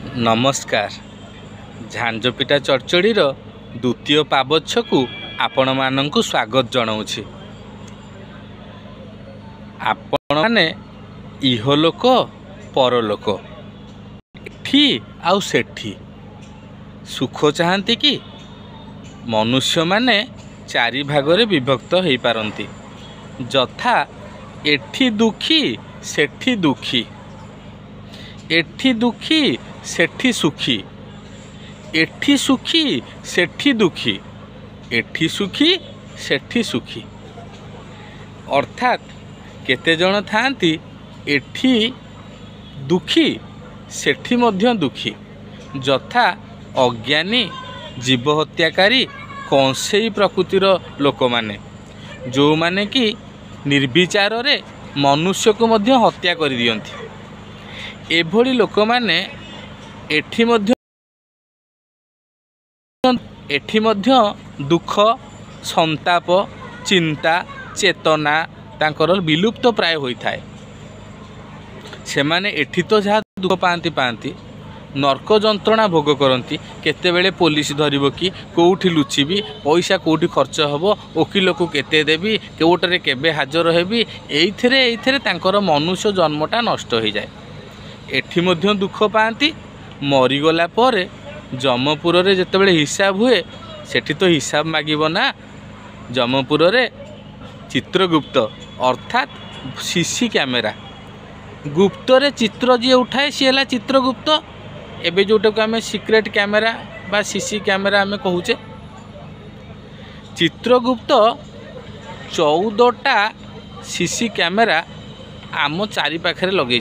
नमस्कार। झांजपिटा चरचड़ीर द्वितीय पाबच्छकु आपण मानंकु स्वागत जनाऊछि। आपण माने इहलोक परलोक एठी आउ सेठी सुख चाहती कि मनुष्य माने चारि भागरे विभक्त हो पारंती, जथा एठी दुखी सेठी दुखी, एठी दुखी सेठी सुखी, एठी सुखी सेठी दुखी, एठी सुखी सेठी सुखी। अर्थात केते जण थांती एठी दुखी सेठी मध्य दुखी, जथा अज्ञानी जीव हत्याकारी कंसेई प्रकृतिर लोक माने, जो माने कि निर्विचार रे मनुष्य को मध्य हत्या कर दियंती। एभली लोक माने एठी मध्य दुख संताप चिंता चेतना तांकर विलुप्त प्राय होता है। से माने एठी तो जहाँ दुख पाती पाती नर्क जंत्रणा भोग करती, केतेबेले पुलिस धरिबो कि कोउठी लुचिबी, पैसा कोउठी खर्च हबो, वकील को केते देबी, कोर्टरे केबे हाजर हेबी, एइथिरे तांकर मनुष्य जन्मटा नष्ट हो जाए। एठी मध्य दुख पाती, मरीगला पर जमपुर रे जेतेबेले हिसाब हुए सेठी तो हिसाब मागिबो ना। जमपुर रे चित्रगुप्त अर्थात सीसी कैमेरा गुप्त रे चित्र जी उठाए सी है चित्रगुप्त। एबे जोटा को आम सिक्रेट कैमेरा बा सीसी कैमेरा आम कहूचे, चित्रगुप्त 14टा सीसी कैमेरा आम चारि पाखरे लगे।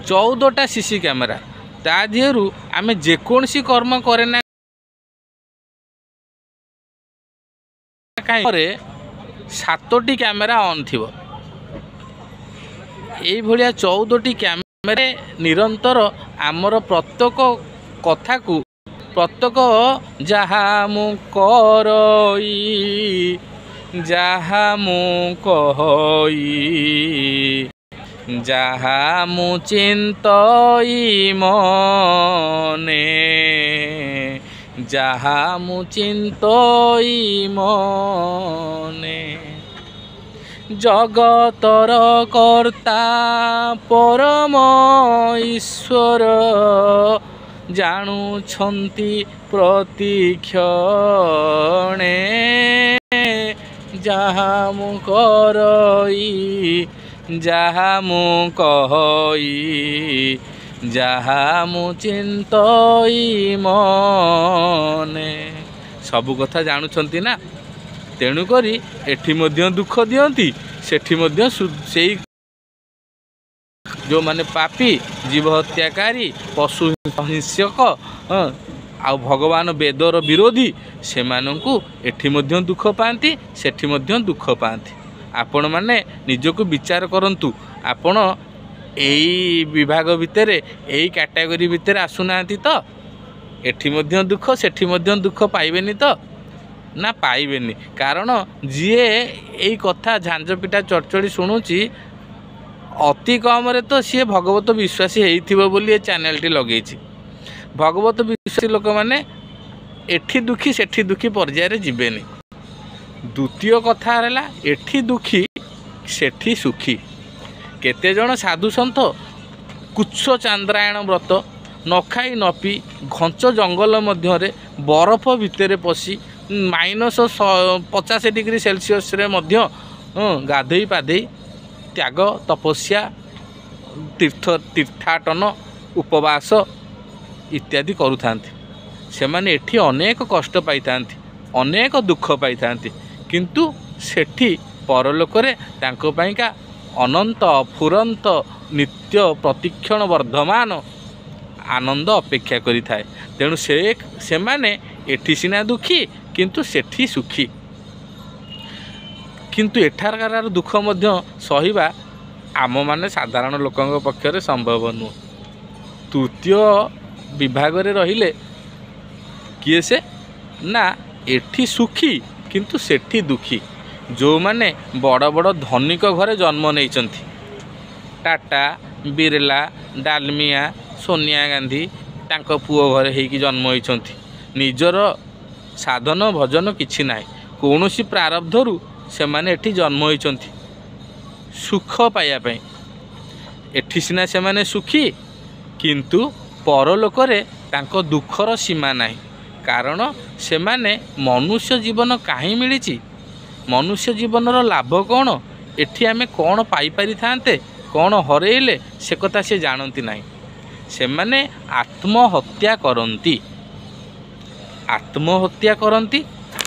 14टा सीसी कैमेरा ता दिहरु आम जेकोसी कर्म करे ना कहीं 7टी कैमेरा ऑन थिबो। एई भलिया 14टी कैमेरा निरंतर आमर प्रत्येक कथा को प्रत्येक जहा मु करई जहा मु कहई जहा मु चिंतई मने जहा मु चिंतई मने जगतर कर्ता परम ईश्वर जानुछंती प्रतिक्षणे जहा मु करई जहा मु कहई जहा मु चिंतई मने सबु कथा जानुछंती ना। तेणु करी एठी मध्य दुख दियंती, सेठी मध्य सेई जो माने पापी जीव हत्याकारी पशु हिंसक आ भगवान वेदर विरोधी से मानंकु एठी मध्य दुख पाती सेठी मध्य दुख पाती। आपण माने निजको विचार करंतु, आपण एई विभाग भितरे एई कैटेगरी भितरे आसुनांती तो एठी मध्य दुख सेठी मध्य दुख पाइबेनी तो ना पाइबेनी। कारण जीए यही कथा झांजपिटा चरचड़ी शुणुची अति कम रे तो सी भगवत विश्वासी होइथिबो बोली ये चैनल टी लगेछि। भगवत विश्वासी लोक माने एठी दुखी सेठी दुखी पर्याय रे जिबेनी। द्वितीय कथा रहला एठी दुखी सेठी सुखी। केते जण साधु सन्थ कुच्छ चांद्रायण व्रत न खाई न पी घंच जंगल मध्य बरफ भितर पशि -50 डिग्री सेल्सियस रे मध्य गाधई पाधई त्याग तपस्या तीर्थाटन उपवास इत्यादि करुथांती। से माने एठी अनेक कष्ट पाई थांती, अनेक दुख पाई थांती, किंतु सेठी परलोक रे तांको पाइका अनंत फुरंत नित्य प्रतिक्षण वर्धमान आनंद अपेक्षा करि थाए। तेणु से माने एठी सिना दुखी किंतु सेठी सुखी। किंतु एठारकार दुख मध्य सहिबा आम माने साधारण लोकंग पक्षरे संभव नुह। तृतीय विभाग रे रहिले किए से ना एठी सुखी किंतु सेठी दुखी। जो माने बड़ बड़ धनिक घरे जन्म नहीं, टाटा बिरला डालमिया सोनिया गांधी तांको पुओ घरे होइकी जन्म होइछंती निजर साधन भजन किछि नाही कौनसी प्रारब्धरू से माने एठी जन्म होइछंती सुख पाइबा पई एठी सिना से माने सुखी किंतु परलोकरे तांको दुखर सीमा नाही कारण से माने मनुष्य जीवन काहे मिलिछि मनुष्य जीवनर लाभ कौन एठी आमे कौन पाई पारि थांते कौन हरेले से कथा से जानती नाही से माने आत्महत्या करंती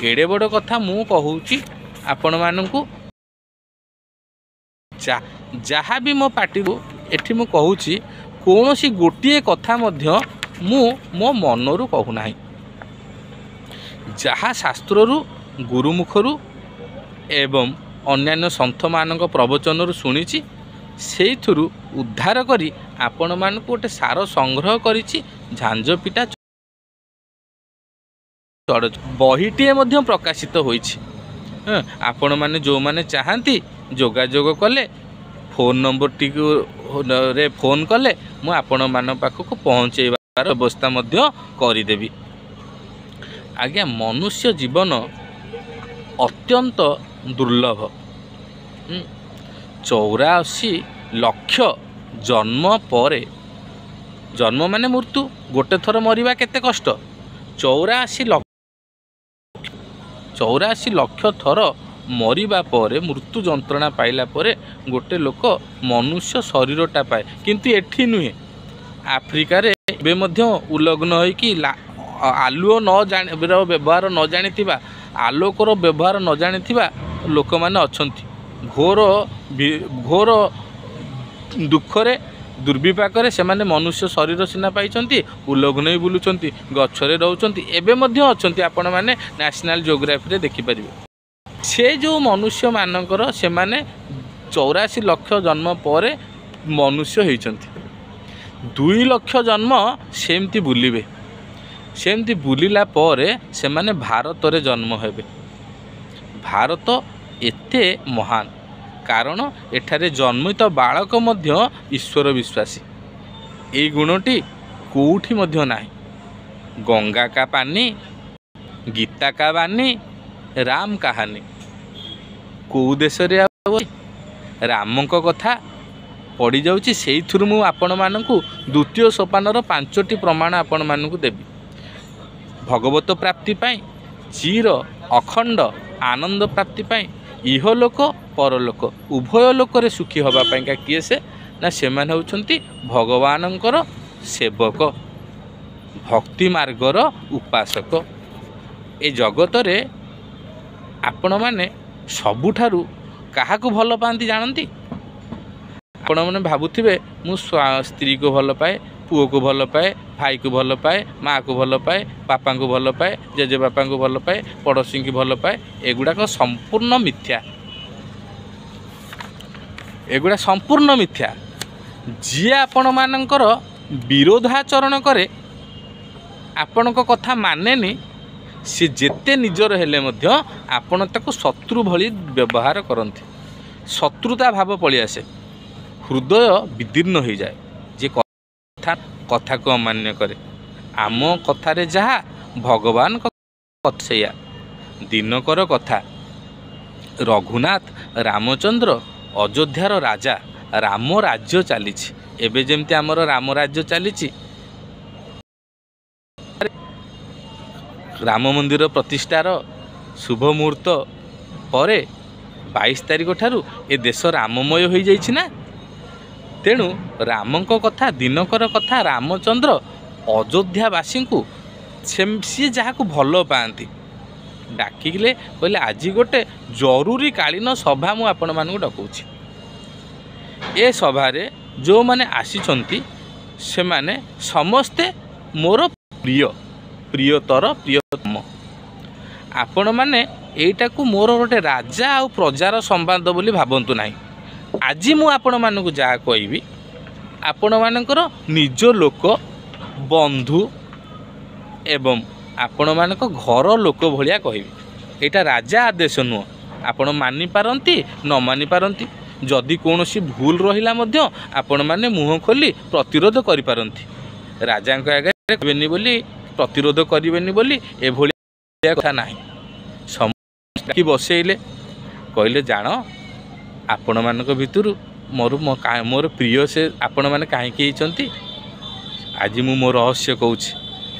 एडे बड़ कथा मु कहूची आपण मानकू जहाँ भी मो पार्टी एठी मु कहूची कौनसी गोटिए कथा मध्य मु मो मनरू कहू नाही जहाँ शास्त्ररू गुरुमुखरू एवं अन्यान्य सन्थ मानक प्रवचन शुणी से उद्धार करी आपण मानक गोटे सार संग्रह करिछि झांझपिटा बहीटे मध्य प्रकाशित होइछि आपण माने जो माने चाहती जोगाजोग कले फोन नंबर टी रे फोन कले मु आपण मान पाखक पहुँचेबार व्यवस्था मध्य करिदेबी आज्ञा मनुष्य जीवन अत्यंत दुर्लभ 84 लाख जन्म परे जन्म माने मृत्यु गोटे थर मरिबा केते कष्ट 84 लाख थर मरिबा परे मृत्यु जंत्रणा पाइला परे गोटे लोक मनुष्य शरीरटा पाए किंतु एठी नुहे आफ्रिका रे बे मध्य उलग्न होई कि आलुओ न जान व्यवहार न जानिथिबा आलोकर व्यवहार न जानिथिबा लोक माने अछंती घोर घोर दुखरे दुर्विपाकरे से माने मनुष्य शरीर सिना पाइछंती उलग्न ही बुलुछंती गछरे रहउछंती एबे मध्य अछंती आपण माने नेशनल जियोग्राफी रे देखि परिबे से जो मनुष्य मानकर से माने 84 लाख जन्म परे मनुष्य होइछंती 2 लाख जन्म सेमती बुलिबे सेमती बुलिला परे से माने भारत रे जन्म हेबे भारत एते महान कारण एठारे जन्मित बालक मध्य ईश्वर विश्वासी ए गुणटी कोठी मध्य नाही गंगा का पानी गीता का बानी राम कहानी कौ देश रे रामक कथा पड़ी जाउची सेई थुरु मु आपण मानकू द्वितीय सोपानर 5टी प्रमाण आपण मानकू देबी भगवत प्राप्ति पाई चिर अखंड आनंद प्राप्ति पाई इहलोक परलोक उभय लोक रे सुखी होबा पाई का किए से ना से माने होउछंती भगवानंकर सेवक भक्ति मार्गर उपासक ए जगत रे आपण माने सबुठारु काहाकू भल पाती जानती आपण माने भाबुथिबे मु स्त्री को भल पाए पुओ को भल पाए भाई को भल पाए माँ को भल पाए बापा को भल पाए जेजे बापा को भल पाए पड़ोसी की भल पाए एगुड़ाक संपूर्ण मिथ्या एगुड़ा संपूर्ण मिथ्या जी आपण मानकर विरोधाचरण करे आपण को कथा मानेनी सी जेते निजर हेले मध्य आपण ताको शत्रु भली व्यवहार करते शत्रुता भाव पलि आसे हृदय विदीर्ण हो जाए जे कथा को अमान्य करे आम कथारे जहा भगवान कथया दिनकर कथा रघुनाथ रामचंद्र अयोध्यार राजा राम राज्य चली एबे जेमती आमर राम राज्य चली राम मंदिर प्रतिष्ठार शुभ मुहूर्त परे 22 तारिख ठारू ए देश राममय हो जाइछि ना तेणु रामक कथा दिनकर कथा रामचंद्र अयोध्यावासी को सी जहाँ को भल पाती डाकिले कहले आज गोटे जरूरी कालीन सभा मु आपण मानू डकौछि ए सभारे जो माने आसीचंती से माने समस्ते मोर प्रिय प्रियतर प्रियतम आपण माने एटा को मोर गोटे राजा आ प्रजार संवाद बोली भाबंतु नाही आज मु आपण मानकु जा कहबी आपण मानकर निज लोक बंधु एवं आपण मानक घर लोक भलिया कहबी एटा राजा आदेश नुह आपण मानि पारंती न मानि पारंती जदि कोनोसी भूल रहिला मध्य आपण माने मुह खोली प्रतिरोध करि पारंती राजा आगे कहबेनी बोली प्रतिरोध करेनि बोली एभली कथा नहीं। समस्त बसैले कहले जान आपण मानक भितरु मोर प्रिय से आपण मैंने कहीं आज मु मो रहस्य कहूँ।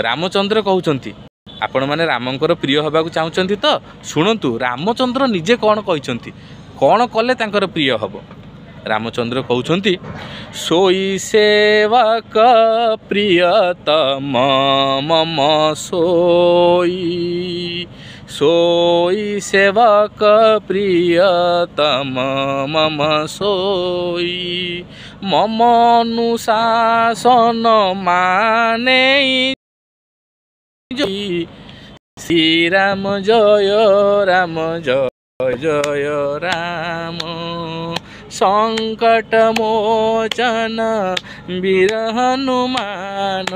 रामचंद्र कहते आपण मैंने रामंकर प्रिय हवा चाहते तो शुणु रामचंद्र निजे कौन कहते कौन कले तांकर प्रिय हम। रामचंद्र कहते सोई सेवक प्रियतम मम सोई सोई सेवक प्रियतम मम सोई मम अनुशासन माने श्री राम जय जय राम संकट मोचन वीर हनुमान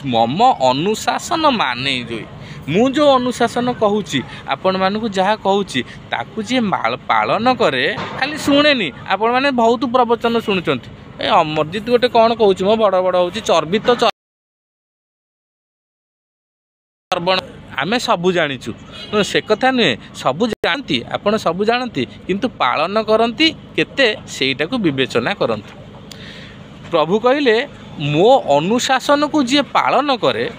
मम अनुशासन माने जोई मु जो अनुशासन कहूँ आपण मानू जहाँ कहूँ ताकू जी पालन करे खाली शुणे आपण मैंने बहुत प्रवचन शुणुंट ए अमरजीत गोटे कौन कहूँ मो बड़ बड़ हूँ चर्बी तो चर्बण आमे सबू जाचु से कथा नुहे सबू जानती आपण सबू जानती किंतु पालन करती केते सेटा को विवेचना करंतु। प्रभु कहले मो अनुशासन को जी पालन करे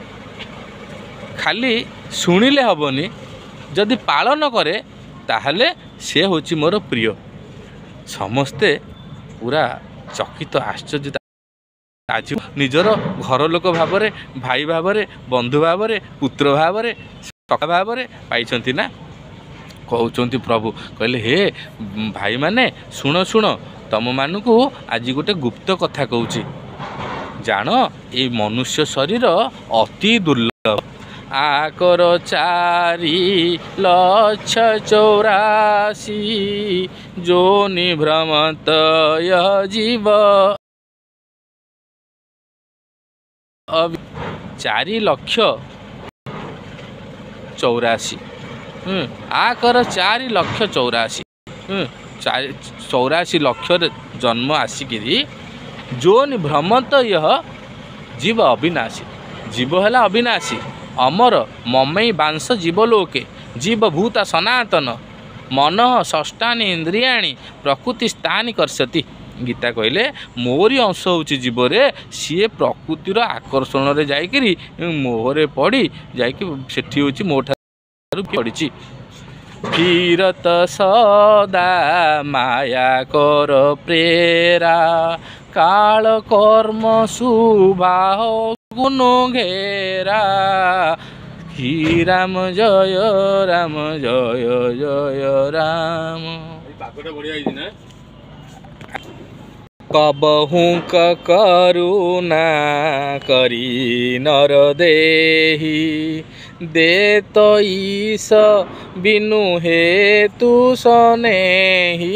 खाली शुणिले हेनी जदि पालन करे ताहले से होची मोर प्रिय। समस्ते पूरा चकित आश्चर्य आज निजर घर लोक भाव भाई भाव बंधु भाव पुत्र भाव सखा भाव पाई ना कहते प्रभु कहले हे भाई माने शुण शुण तुम मानू आज गोटे गुप्त कथा कहूँ जान ये मनुष्य शरीर अति दुर्लभ आकर 4,84,000 जो निभ्रमत यह जीव 4,84,000 आकर 4,84,000 84 लक्ष जन्म आसिकी जो भ्रमत यह जीव अविनाशी जीव है अविनाशी अमर ममई बांस जीवलोके जीवभूता सनातन मन षष्ठानि इंद्रियाणि प्रकृति स्थानी करसति। गीता कहले मोरी अंश होची जीव रे सी प्रकृतिर आकर्षण रे जाइकरी मोहरे पड़ी जाइकि सेठी होची मोठारु पड़ीची फिरत सदा माया कर प्रेरा काल कर्म शुभाह गुण घेरा ही राम जय जय राम। कबहू करुणा करी नर देही दे तो ईश बिनु हेतु सनेही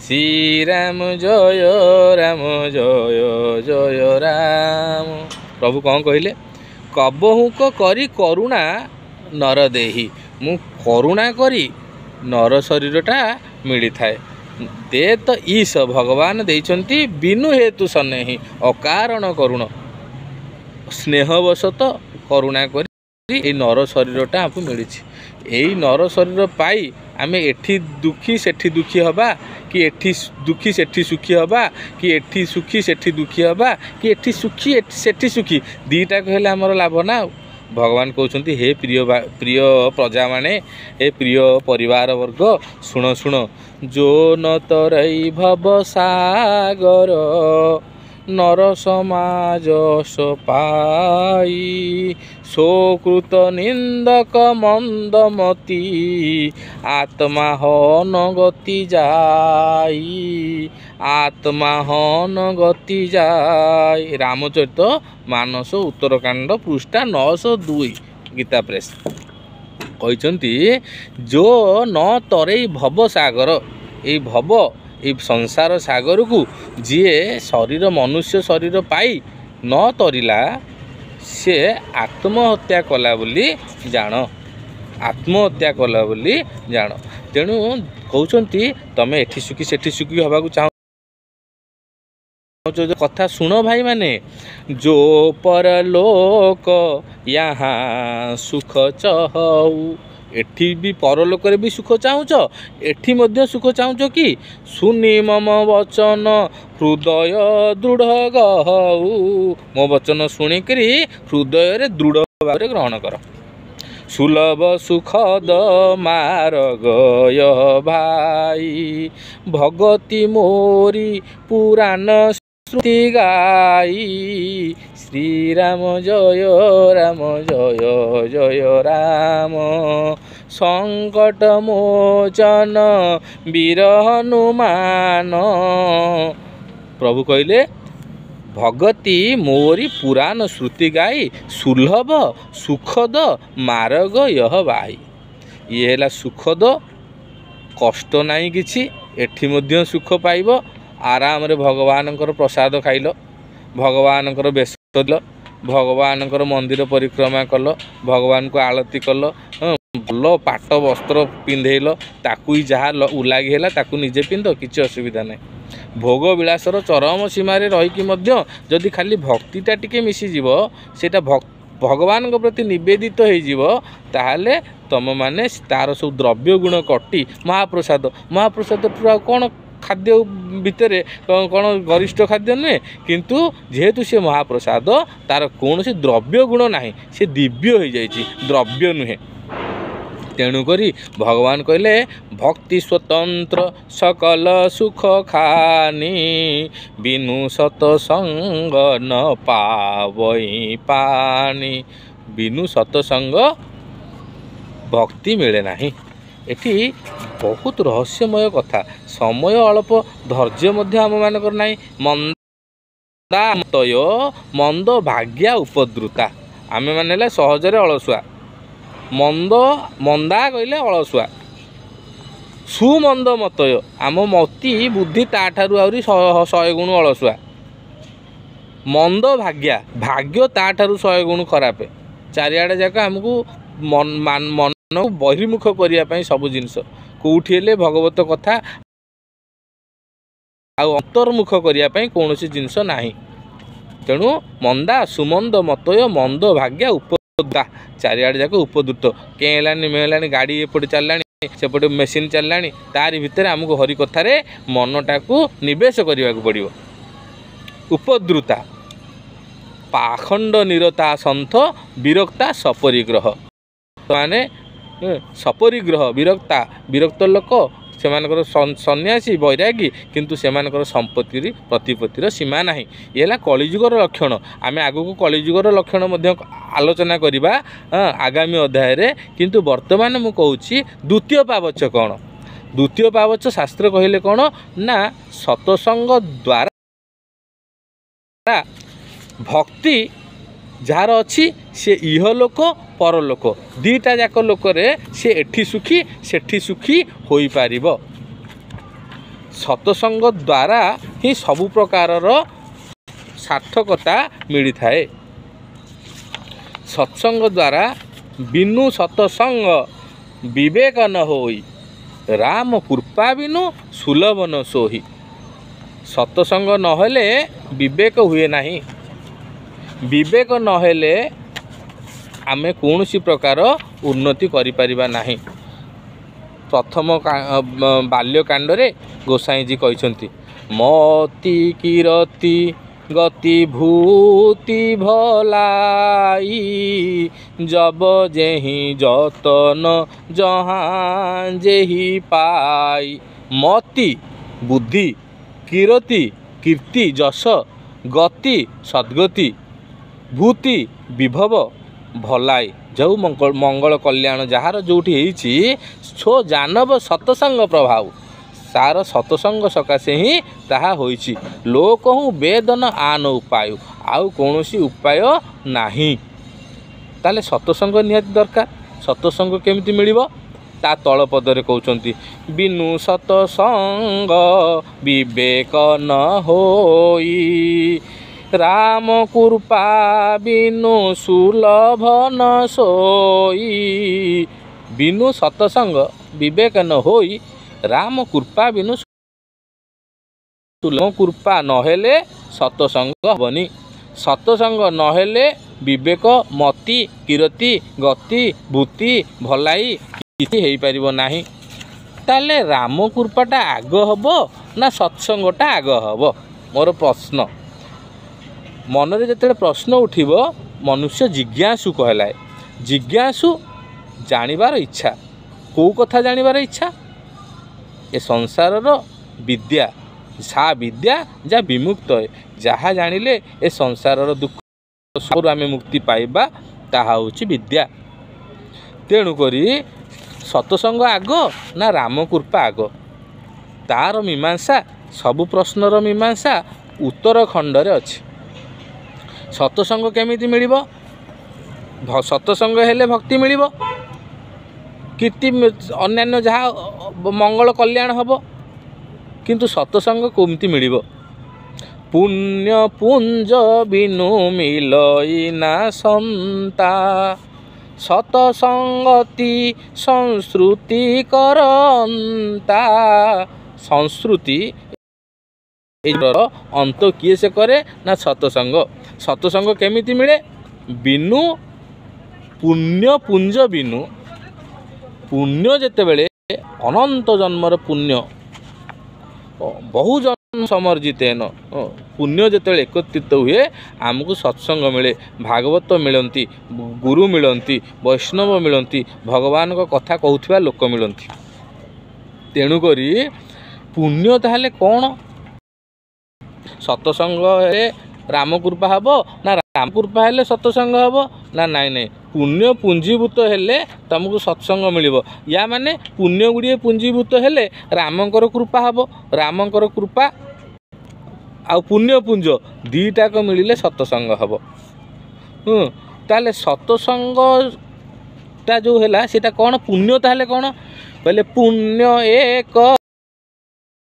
श्री राम जय जय राम। प्रभु कौन कहले कबहू करी करुणा नर देही मु करुणा करी नर शरीरटा मिली थाए दे तो ईश भगवान देइचंती बिनु हेतु सनेही अकारण करुण स्नेहवशत करुणा करी ए नर शरीरटा आपको मिली यही नर शरीर पाई आमे एठी दुखी सेठी दुखी हवा कि एठी दुखी सेठी सुखी हवा कि एठी सुखी सेठी दुखी हवा कि एठी सुखी सेठी सुखी दीटा कहले आमर लाभ ना। भगवान कहते हे प्रिय प्रजा माने हे प्रिय परिवार वर्ग शुण शुण जो न तरई भव सागर नर समाज पाई सोकृत निंदक मंदमती आत्मा हन गति जाई आत्मा हन गति जाई। रामचरित मानस उत्तरकांड पृष्ठा 902 गीता प्रेस कहते जो न तरई भव सागर ये भव ये संसार सागर को जीए शरीर मनुष्य शरीर पाई न तरिला से आत्महत्या कला बोली जान आत्महत्या कला बोली जान। तेणु कहते तमें एठी सुखी सेठी सुखी हवा चाह जो कथा सुनो भाई माने, जो परलोक यहाँ सुख चाहू, एठी भी परलोक भी सुख चाहूच, एठी मध्य सुख चाहूच कि सुनी मम वचन हृदय दृढ़ गहू, मो वचन शुणिकी हृदय रे दृढ़ भाव ग्रहण कर। सुलभ सुखद मार्ग यह भाई, भगति मोरी पुराण श्रुति गाई, श्री राम जय जय जय राम, संकट मोचन वीर हनुमान। प्रभु कहले भगति मोरी पुराण श्रुति गाई, सुलभ सुखद मार्ग यह भाई। ये है सुखद, कष्ट नहीं किछि, एठी मध्य सुख पाइब। आराम रे भगवान प्रसाद खाइल, भगवान बेश कल, भगवान मंदिर परिक्रमा कल, भगवान को आलती कल, भल पाट वस्त्र पिंधेल, ताकू ही जहाँ उलागी है ताकू निजे पिंध, किसी असुविधा नहीं। भोग विलासर चरम सीमार रहीकि जदि खाली भक्तिटा टिके मिसीज सेटा भगवान प्रति निवेदित हो ताहले तुम माने तार सब द्रव्य गुण कटी महाप्रसाद, महाप्रसाद कौन खाद्य भितर कौन गरिष्ठ खाद्य नुहे, किंतु जेहेतु से महाप्रसाद तार कौन से द्रव्य गुण नहीं, से दिव्य हो जाइए, द्रव्य नुहे। तेणुकरी भगवान कहले भक्ति स्वतंत्र सकल सुख खानी, बिनु सतसंग न पावई पानी। बिनु सतसंग भक्ति मिले नहीं। एठी बहुत रहस्यमय कथा, समय अल्प, धैर्य मध्य आम मानकर नहीं। मंदा मतय मंद भाग्या उपद्रुता, आमे माने सहजरे अलसुआ, मंद मंदा कहले अलसुआ, सुमंद मतय आम मति बुद्धि ताठारु आउरी 100 गुण अलसुआ, मंद भाग्या भाग्य ताठारु 100 गुण खराब। चारिआडे जाक आमको मन बहिर्मुख करने सब जिनस कौटी हेले भगवत कथा अंतर्मुख करने कौन जिनस नहीं। तेणु मंदा सुमंद मतय मंद भाग्या उपद्रुता, चारिआडे जाक उपद्रुत केलानी मेलानी गाड़ी एपटे चललानी सेपटे मेसीन चललानी, तारि भितर आमको हरि कथार मनटा को निवेश करने को पड़ो। उपद्रुता पाखंड निरता सन्थ विरक्ता सपरिग्रह, माने सपरिग्रह विरक्ता, विरक्त लोक से सन्यासी बैरागी, किंतु से संपत्ति प्रतिपत्तिर सीमा नहीं। ये है कलिजुगर लक्षण। आम आगु कलिजुगर लक्षण आलोचना करवा आगामी अध्याय रे, किंतु वर्तमान मु कहूँ द्वितीय पावच कौन। द्वितीय पावच शास्त्र कहले कौन ना सतसंग द्वारा भक्ति जार अच्छी से इहलोक परलोक दीटा जाक लोक से एठी सुखी सेठी सुखी होई पारिबो। सतसंग द्वारा ही सबु प्रकार सार्थकता मिली थाए। सत्संग द्वारा बिनु सतसंग विवेक न होई, राम कृपा बिनु सुलभ न सोही। सतसंग नहेले विवेक हुए नहीं, विवेक नहेले आमे कौनसी प्रकार उन्नति करि परिबा नहीं। प्रथम बाल्यकांड रे गोसाई जी कहते मति कीरति गति भूति भलाई, जब जेहि जतन जहाँ जेहि पाई। मति बुद्धि, कीरति कीर्ति जश, गति सद्गति, भूति विभव भलाई जो मंगल कल्याण जार जोठी होइछि छो जानव सतसंग प्रभाव सार सतसंग सकाशे ही ताहा होइछि। लोक हूँ वेदन आन उपाय आउ कौनसी उपाय नाही। ताले सतसंग निहाती दरकार। सतसंग केमिति मिलिबो ता तल पदरे कहउचंती बिनु सतसंग विवेक न होई, राम कृपा बिनु सुलभ न सोई। बिनु सतसंग विवेक न होई, राम कृपा बिनु सुलभ। कृपा न हेले सतसंग हेनी। सतसंग नहेले विवेक मति कीरति गति भूति भलाई किछि हेई परिबो नाही। ताले राम कृपाटा आग हबो ना सत्संगटा आग हबो? मोर प्रश्न मनरे जेतेबेले प्रश्न उठिबो मनुष्य जिज्ञासु कहलाए। जिज्ञासु जानिबार इच्छा। को कथा जानिबार इच्छा? ए संसारर विद्या सा विद्या जा विमुक्त है। जहाँ जानिले ए संसारर दुख सबु आमे मुक्ति पाइबा ताहा होची विद्या। तेणु करी सतसंग आग ना राम कृपा आग? तार मीमांसा सबु प्रश्नर मीमांसा उत्तरखंडरे अछि। सतसंग केमिति मिलिबो? सतसंग हेले भक्ति मिलिबो, कीर्ति अन्यान्य जहाँ मंगल कल्याण हबो, किंतु सतसंग केमिति मिलिबो? पुण्य पुंज बिनु मिलई ना संता सतसंगति संस्कृति करंता। संस्कृति अंत किए से करे ना सतसंग। सतसंग केमिति मिले? बिनु पुण्य पुंज बिनु। पुण्य जेतेबेले अनंत जन्मर पुण्य बहु जन्म समर्जितेन पुण्य जेतेबेले एकत्रित हुए आमको सत्संग मिले, भागवत मिलती, गुरु मिलती, वैष्णव मिलती, भगवान को कथा कहूथिबा लोक मिलती। तेणुकरी पुण्य ताहले कौन? सतसंग हे राम कृपा हबो ना राम कृपा हेले सतसंग हबो ना? नाई नाई, पुण्य पुंजीभूत हेले तुमको सत्संग मिलिबो। या माने पुण्य गुड़िए पुंजीभूत हेले रामंकर कृपा हबो। रामंकर कृपा आ पुण्य पुंज दीटाक मिलिले सतसंग हबो। ताले सतसंगटा जो हैला सेटा कौन? पुण्य ताहले कौन कहले? पुण्य एक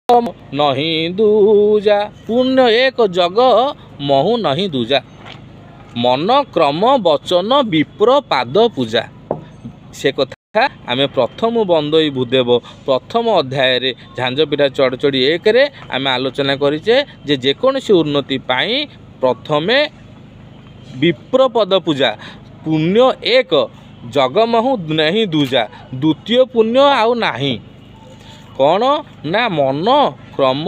नहीं दूजा। पुण्य एक जग महु नहीं दूजा। मन क्रम वचन विप्र पाद पूजा। से कथा आमे प्रथम बंदई भूदेव प्रथम अध्याय रे झांझपिठा चढ़चढ़ी एक रे आमे आलोचना करिचे जे जेकोसी उन्नति पाई प्रथमे विप्र पद पूजा। पुण्य एक जगमहु नहीं दूजा। द्वितीय पुण्य आउ नाही। कौन ना मन क्रम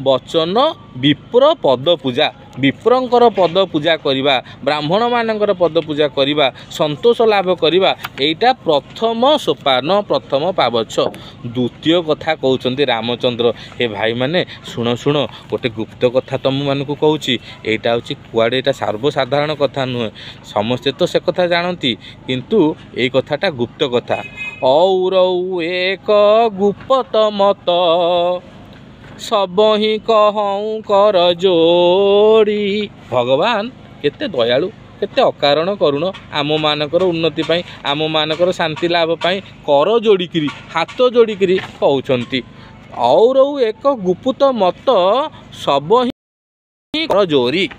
वचन विप्र पद पूजा। विप्रंकर पद पूजा करिबा, ब्राह्मण मानकर पद पूजा करिबा, संतोष लाभ करिबा, एटा प्रथम सोपान, प्रथम पावछ। द्वितीय कथा कहउचंती रामचंद्र। हे भाई माने सुनो सुनो, गोटे गुप्त कथा तुम मानकु कहउची। एटा होची कुआडे, एटा सर्वसाधारण कथा नुहे, समस्ते तो से कथा जानती, किंतु ए कथाटा गुप्त कथा। औरौ एक गुप्त मत सब ही कहूँ कर जोड़ी। भगवान केते दयालु, केते अकारण करुण। आम मानकर उन्नति पाई, आम मानकर शांति लाभ पाई कर जोड़िकी, हाथ जोड़िकी कहउचंती। और एक गुप्त मत सब ही कर जोड़ी।